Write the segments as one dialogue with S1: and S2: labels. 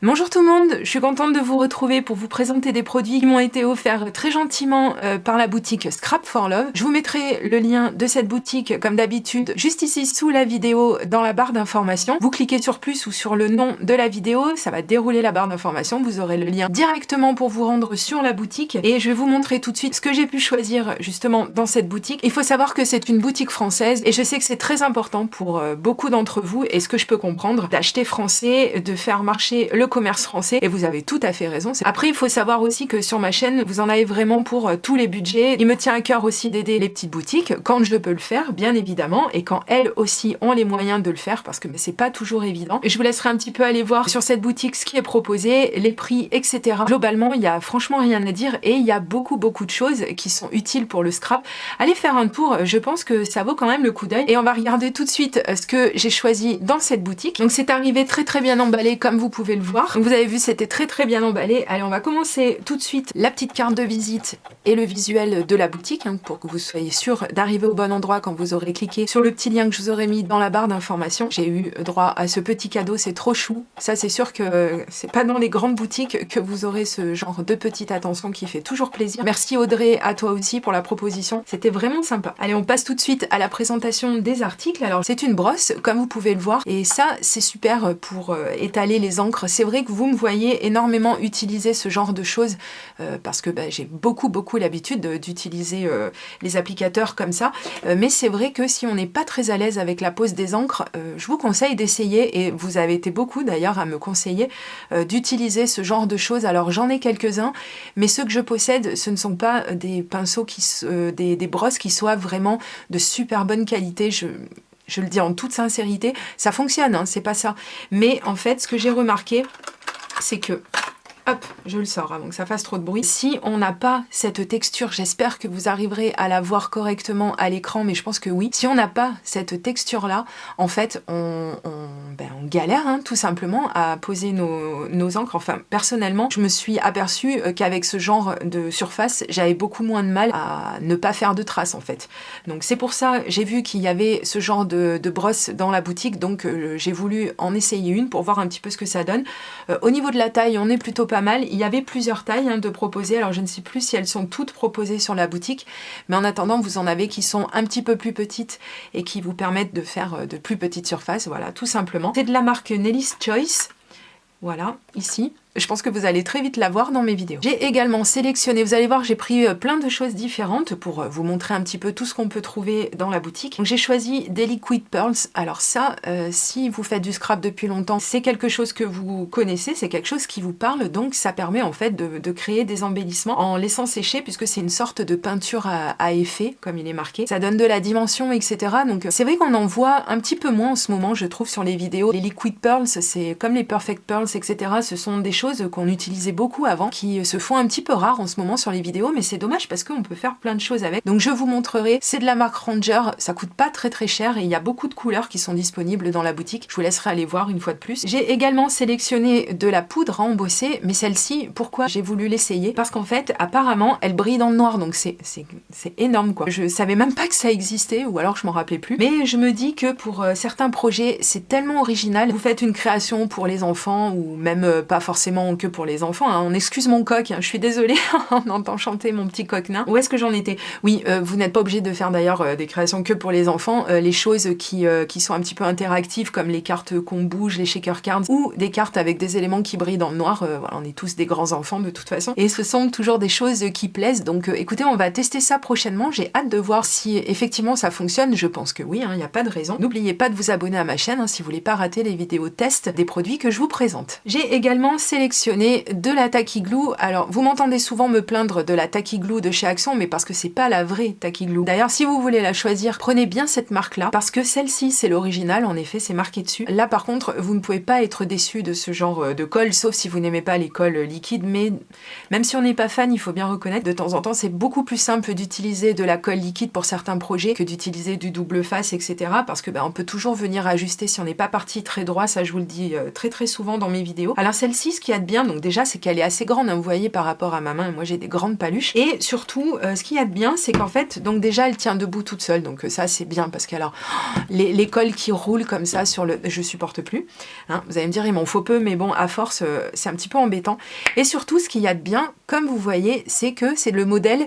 S1: Bonjour tout le monde, je suis contente de vous retrouver pour vous présenter des produits qui m'ont été offerts très gentiment par la boutique Scrap for Love. Je vous mettrai le lien de cette boutique comme d'habitude juste ici sous la vidéo dans la barre d'information. Vous cliquez sur plus ou sur le nom de la vidéo, ça va dérouler la barre d'information, vous aurez le lien directement pour vous rendre sur la boutique et je vais vous montrer tout de suite ce que j'ai pu choisir justement dans cette boutique. Il faut savoir que c'est une boutique française et je sais que c'est très important pour beaucoup d'entre vous et ce que je peux comprendre d'acheter français, de faire marcher le commerce français et vous avez tout à fait raison. Après il faut savoir aussi que sur ma chaîne vous en avez vraiment pour tous les budgets. Il me tient à cœur aussi d'aider les petites boutiques quand je peux le faire bien évidemment et quand elles aussi ont les moyens de le faire parce que c'est pas toujours évident. Et je vous laisserai un petit peu aller voir sur cette boutique ce qui est proposé, les prix etc. Globalement il y a franchement rien à dire et il y a beaucoup de choses qui sont utiles pour le scrap. Allez faire un tour, je pense que ça vaut quand même le coup d'œil et on va regarder tout de suite ce que j'ai choisi dans cette boutique. Donc c'est arrivé très bien emballé comme vous pouvez le voir. Donc, vous avez vu c'était très bien emballé. Allez on va commencer tout de suite la petite carte de visite et le visuel de la boutique pour que vous soyez sûr d'arriver au bon endroit quand vous aurez cliqué sur le petit lien que je vous aurais mis dans la barre d'information. J'ai eu droit à ce petit cadeau, c'est trop chou. Ça c'est sûr que c'est pas dans les grandes boutiques que vous aurez ce genre de petite attention qui fait toujours plaisir. Merci Audrey, à toi aussi pour la proposition, c'était vraiment sympa. Allez on passe tout de suite à la présentation des articles. Alors c'est une brosse comme vous pouvez le voir et ça c'est super pour étaler les encres. C'est vrai que vous me voyez énormément utiliser ce genre de choses parce que j'ai beaucoup l'habitude d'utiliser les applicateurs comme ça, mais c'est vrai que si on n'est pas très à l'aise avec la pose des encres, je vous conseille d'essayer et vous avez été beaucoup d'ailleurs à me conseiller d'utiliser ce genre de choses. Alors j'en ai quelques-uns, mais ceux que je possède ce ne sont pas des pinceaux des brosses qui soient vraiment de super bonne qualité. Je le dis en toute sincérité, ça fonctionne, c'est pas ça. Mais en fait, ce que j'ai remarqué, c'est que, hop, je le sors avant que ça fasse trop de bruit. Si on n'a pas cette texture, j'espère que vous arriverez à la voir correctement à l'écran, mais je pense que oui. Si on n'a pas cette texture-là, en fait, on galère tout simplement à poser nos encres. Enfin, personnellement, je me suis aperçue qu'avec ce genre de surface, j'avais beaucoup moins de mal à ne pas faire de traces en fait. Donc c'est pour ça, j'ai vu qu'il y avait ce genre de brosse dans la boutique, donc j'ai voulu en essayer une pour voir un petit peu ce que ça donne. Au niveau de la taille, on est plutôt pas mal. Il y avait plusieurs tailles de proposer, alors je ne sais plus si elles sont toutes proposées sur la boutique, mais en attendant, vous en avez qui sont un petit peu plus petites et qui vous permettent de faire de plus petites surfaces, voilà, tout simplement. C'est de la marque Nelly's Choice, voilà, ici. Je pense que vous allez très vite la voir dans mes vidéos. J'ai également sélectionné, vous allez voir, j'ai pris plein de choses différentes pour vous montrer un petit peu tout ce qu'on peut trouver dans la boutique. Donc j'ai choisi des Liquid Pearls. Alors ça, si vous faites du scrap depuis longtemps, c'est quelque chose que vous connaissez, c'est quelque chose qui vous parle, donc ça permet en fait de créer des embellissements en laissant sécher, puisque c'est une sorte de peinture à effet, comme il est marqué. Ça donne de la dimension, etc. Donc c'est vrai qu'on en voit un petit peu moins en ce moment, je trouve, sur les vidéos. Les Liquid Pearls, c'est comme les Perfect Pearls, etc. Ce sont des choses qu'on utilisait beaucoup avant, qui se font un petit peu rares en ce moment sur les vidéos, mais c'est dommage parce qu'on peut faire plein de choses avec. Donc je vous montrerai, c'est de la marque Ranger, ça coûte pas très cher et il y a beaucoup de couleurs qui sont disponibles dans la boutique. Je vous laisserai aller voir une fois de plus. J'ai également sélectionné de la poudre à embosser, mais celle-ci, pourquoi j'ai voulu l'essayer? Parce qu'en fait, apparemment, elle brille dans le noir, donc c'est énorme quoi. Je savais même pas que ça existait, ou alors je m'en rappelais plus. Mais je me dis que pour certains projets, c'est tellement original. Vous faites une création pour les enfants, ou même pas forcément que pour les enfants, on excuse mon coq, je suis désolée, on entend chanter mon petit coq nain. Où est-ce que j'en étais? Oui, vous n'êtes pas obligé de faire d'ailleurs des créations que pour les enfants, les choses qui sont un petit peu interactives comme les cartes qu'on bouge, les shaker cards, ou des cartes avec des éléments qui brillent dans le noir, voilà, on est tous des grands enfants de toute façon, et ce sont toujours des choses qui plaisent, donc écoutez, on va tester ça prochainement, j'ai hâte de voir si effectivement ça fonctionne, je pense que oui, il n'y a pas de raison. N'oubliez pas de vous abonner à ma chaîne si vous voulez pas rater les vidéos test des produits que je vous présente. J'ai également sélectionné de la Tacky Glue. Alors, vous m'entendez souvent me plaindre de la Tacky Glue de chez Action, mais parce que c'est pas la vraie Tacky Glue. D'ailleurs, si vous voulez la choisir, prenez bien cette marque-là, parce que celle-ci, c'est l'original, en effet, c'est marqué dessus. Là, par contre, vous ne pouvez pas être déçu de ce genre de colle, sauf si vous n'aimez pas les colles liquides, mais même si on n'est pas fan, il faut bien reconnaître, de temps en temps, c'est beaucoup plus simple d'utiliser de la colle liquide pour certains projets que d'utiliser du double face, etc. Parce que on peut toujours venir ajuster si on n'est pas parti très droit, ça je vous le dis très souvent dans mes vidéos. Alors celle-ci, ce qu'il y a de bien, donc déjà c'est qu'elle est assez grande, hein, vous voyez par rapport à ma main, moi j'ai des grandes paluches. Et surtout, ce qu'il y a de bien, c'est qu'en fait, donc déjà elle tient debout toute seule, donc ça c'est bien parce qu'alors les cols qui roulent comme ça sur le, je supporte plus. Hein, vous allez me dire il m'en faut peu, mais bon à force c'est un petit peu embêtant. Et surtout ce qu'il y a de bien, comme vous voyez, c'est que c'est le modèle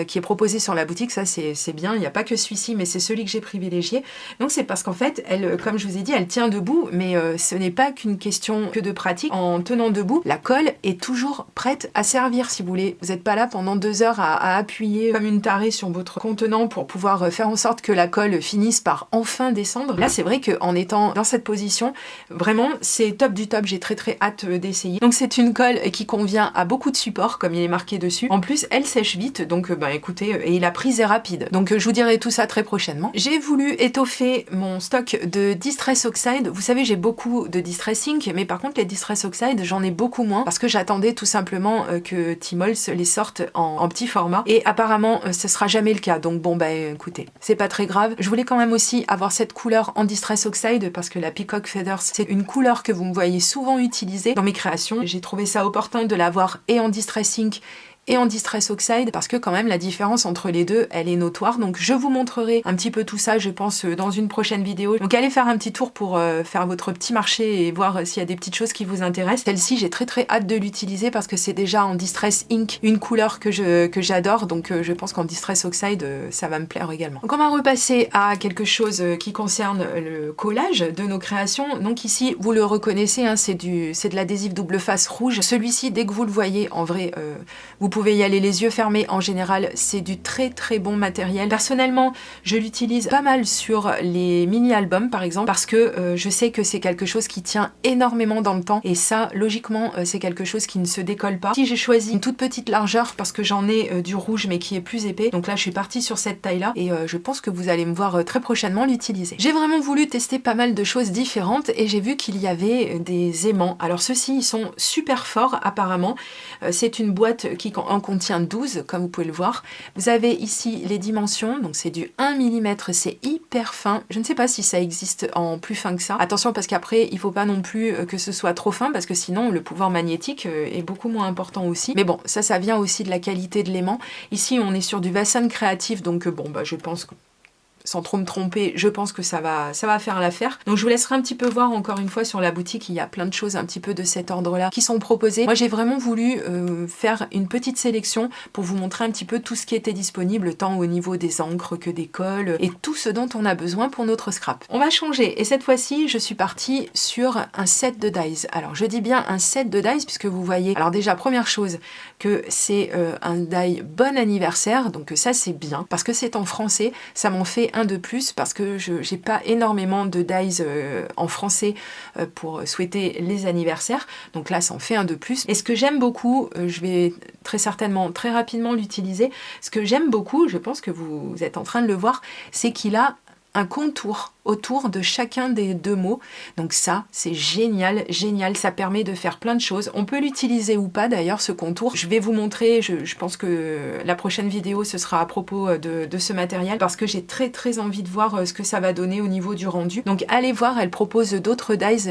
S1: qui est proposé sur la boutique, ça c'est bien. Il n'y a pas que celui-ci, mais c'est celui que j'ai privilégié. Donc c'est parce qu'en fait, elle, comme je vous ai dit, elle tient debout, mais ce n'est pas qu'une question que de pratique. En tenant debout, la colle est toujours prête à servir, si vous voulez. Vous n'êtes pas là pendant 2 heures à appuyer comme une tarée sur votre contenant pour pouvoir faire en sorte que la colle finisse par enfin descendre. Là, c'est vrai qu'en étant dans cette position, vraiment, c'est top du top. J'ai très hâte d'essayer. Donc c'est une colle qui convient à beaucoup de supports, comme il est marqué dessus. En plus, elle sèche vite, donc écoutez, et la prise est rapide. Donc je vous dirai tout ça très prochainement. J'ai voulu étoffer mon stock de Distress Oxide. Vous savez, j'ai beaucoup de Distress Ink, mais par contre les Distress Oxide, j'en ai beaucoup moins parce que j'attendais tout simplement que Timols les sorte en petit format. Et apparemment, ce sera jamais le cas. Donc bon, écoutez, c'est pas très grave. Je voulais quand même aussi avoir cette couleur en Distress Oxide parce que la Peacock Feathers, c'est une couleur que vous me voyez souvent utiliser dans mes créations. J'ai trouvé ça opportun de l'avoir et en Distress Ink et en Distress Oxide parce que quand même la différence entre les deux elle est notoire. Donc je vous montrerai un petit peu tout ça, je pense, dans une prochaine vidéo. Donc allez faire un petit tour pour faire votre petit marché et voir s'il y a des petites choses qui vous intéressent. Celle-ci j'ai très hâte de l'utiliser parce que c'est déjà en Distress Ink, une couleur que j'adore, donc je pense qu'en Distress Oxide ça va me plaire également. Donc on va repasser à quelque chose qui concerne le collage de nos créations. Donc ici vous le reconnaissez, hein, c'est de l'adhésif double face rouge. Celui-ci, dès que vous le voyez, en vrai vous pouvez y aller les yeux fermés. En général, c'est du très bon matériel. Personnellement, je l'utilise pas mal sur les mini-albums, par exemple, parce que je sais que c'est quelque chose qui tient énormément dans le temps. Et ça, logiquement, c'est quelque chose qui ne se décolle pas. Si j'ai choisi une toute petite largeur, parce que j'en ai du rouge, mais qui est plus épais. Donc là, je suis partie sur cette taille-là. Et je pense que vous allez me voir très prochainement l'utiliser. J'ai vraiment voulu tester pas mal de choses différentes. Et j'ai vu qu'il y avait des aimants. Alors ceux-ci, ils sont super forts, apparemment. C'est une boîte qui en contient 12, comme vous pouvez le voir. Vous avez ici les dimensions, donc c'est du 1 mm, c'est hyper fin. Je ne sais pas si ça existe en plus fin que ça. Attention, parce qu'après, il ne faut pas non plus que ce soit trop fin, parce que sinon, le pouvoir magnétique est beaucoup moins important aussi. Mais bon, ça vient aussi de la qualité de l'aimant. Ici, on est sur du Vassan créatif, donc je pense que sans trop me tromper, je pense que ça va faire l'affaire. Donc je vous laisserai un petit peu voir encore une fois sur la boutique, il y a plein de choses un petit peu de cet ordre-là qui sont proposées. Moi j'ai vraiment voulu faire une petite sélection pour vous montrer un petit peu tout ce qui était disponible, tant au niveau des encres que des colles et tout ce dont on a besoin pour notre scrap. On va changer et cette fois-ci je suis partie sur un set de dies. Alors je dis bien un set de dies puisque vous voyez, alors déjà première chose que c'est un die bon anniversaire, donc ça c'est bien parce que c'est en français, ça m'en fait un de plus parce que je n'ai pas énormément de dies en français pour souhaiter les anniversaires, donc là ça en fait un de plus. Et ce que j'aime beaucoup, je vais très certainement très rapidement l'utiliser, ce que j'aime beaucoup, je pense que vous êtes en train de le voir, c'est qu'il a un contour autour de chacun des deux mots. Donc ça, c'est génial, ça permet de faire plein de choses. On peut l'utiliser ou pas d'ailleurs, ce contour. Je vais vous montrer, je pense que la prochaine vidéo, ce sera à propos de ce matériel, parce que j'ai très envie de voir ce que ça va donner au niveau du rendu. Donc allez voir, elle propose d'autres dies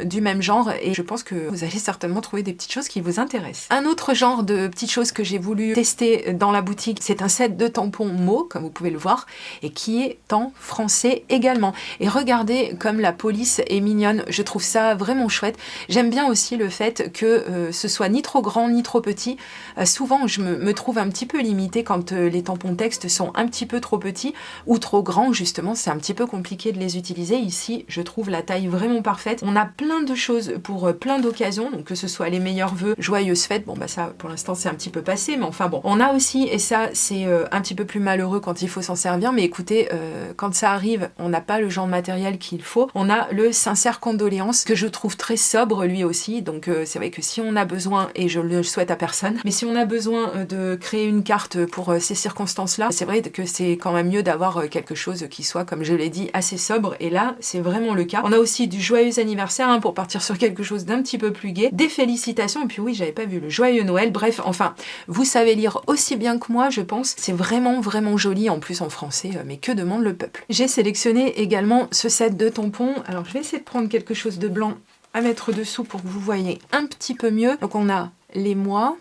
S1: du même genre, et je pense que vous allez certainement trouver des petites choses qui vous intéressent. Un autre genre de petites choses que j'ai voulu tester dans la boutique, c'est un set de tampons mots, comme vous pouvez le voir, et qui est en français également. Et regardez comme la police est mignonne, je trouve ça vraiment chouette. J'aime bien aussi le fait que ce soit ni trop grand ni trop petit. Souvent je me trouve un petit peu limitée quand les tampons texte sont un petit peu trop petits ou trop grands, justement c'est un petit peu compliqué de les utiliser. Ici je trouve la taille vraiment parfaite. On a plein de choses pour plein d'occasions, donc que ce soit les meilleurs vœux, joyeuses fêtes, bon ça pour l'instant c'est un petit peu passé, mais enfin bon. On a aussi, et ça c'est un petit peu plus malheureux quand il faut s'en servir, mais écoutez, quand ça arrive, on n'a pas le genre de matériel qu'il faut. On a le sincère condoléances que je trouve très sobre lui aussi, donc c'est vrai que si on a besoin, et je le souhaite à personne, mais si on a besoin de créer une carte pour ces circonstances-là, c'est vrai que c'est quand même mieux d'avoir quelque chose qui soit, comme je l'ai dit, assez sobre, et là c'est vraiment le cas. On a aussi du joyeux anniversaire, hein, pour partir sur quelque chose d'un petit peu plus gai, des félicitations, et puis oui, j'avais pas vu le joyeux Noël, bref, enfin, vous savez lire aussi bien que moi, je pense. C'est vraiment joli, en plus en français, mais que demande le peuple. J'ai sélectionné également ce set de tampons. Alors je vais essayer de prendre quelque chose de blanc à mettre dessous pour que vous voyez un petit peu mieux. Donc on a les mois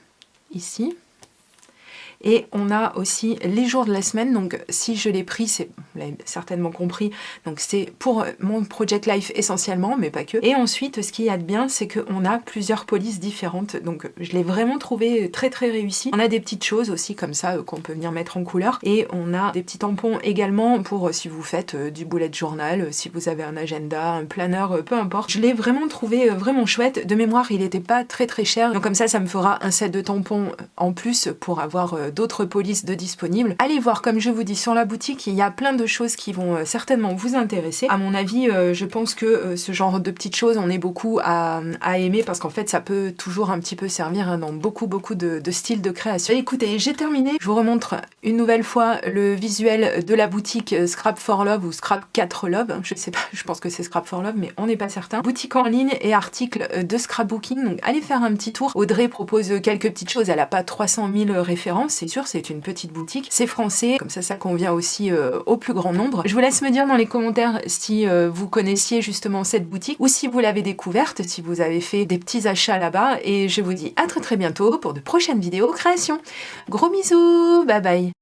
S1: ici. Et on a aussi les jours de la semaine, donc si je l'ai pris, vous l'avez certainement compris, donc c'est pour mon Project Life essentiellement, mais pas que. Et ensuite, ce qu'il y a de bien, c'est qu'on a plusieurs polices différentes, donc je l'ai vraiment trouvé très très réussi. On a des petites choses aussi comme ça qu'on peut venir mettre en couleur, et on a des petits tampons également pour si vous faites du bullet journal, si vous avez un agenda, un planner, peu importe. Je l'ai vraiment trouvé vraiment chouette. De mémoire, il n'était pas très très cher, donc comme ça me fera un set de tampons en plus pour avoir d'autres polices de disponibles. Allez voir, comme je vous dis, sur la boutique, il y a plein de choses qui vont certainement vous intéresser. À mon avis, je pense que ce genre de petites choses, on est beaucoup à aimer parce qu'en fait, ça peut toujours un petit peu servir dans beaucoup de styles de création. Écoutez, j'ai terminé. Je vous remontre une nouvelle fois le visuel de la boutique Scrap for Love ou Scrap 4 Love. Je sais pas, je pense que c'est Scrap for Love, mais on n'est pas certain. Boutique en ligne et article de scrapbooking. Donc, allez faire un petit tour. Audrey propose quelques petites choses. Elle a pas 300 000 références, c'est sûr, c'est une petite boutique. C'est français, comme ça convient aussi au plus grand nombre. Je vous laisse me dire dans les commentaires si vous connaissiez justement cette boutique ou si vous l'avez découverte, si vous avez fait des petits achats là-bas. Et je vous dis à très très bientôt pour de prochaines vidéos création. Gros bisous, bye bye.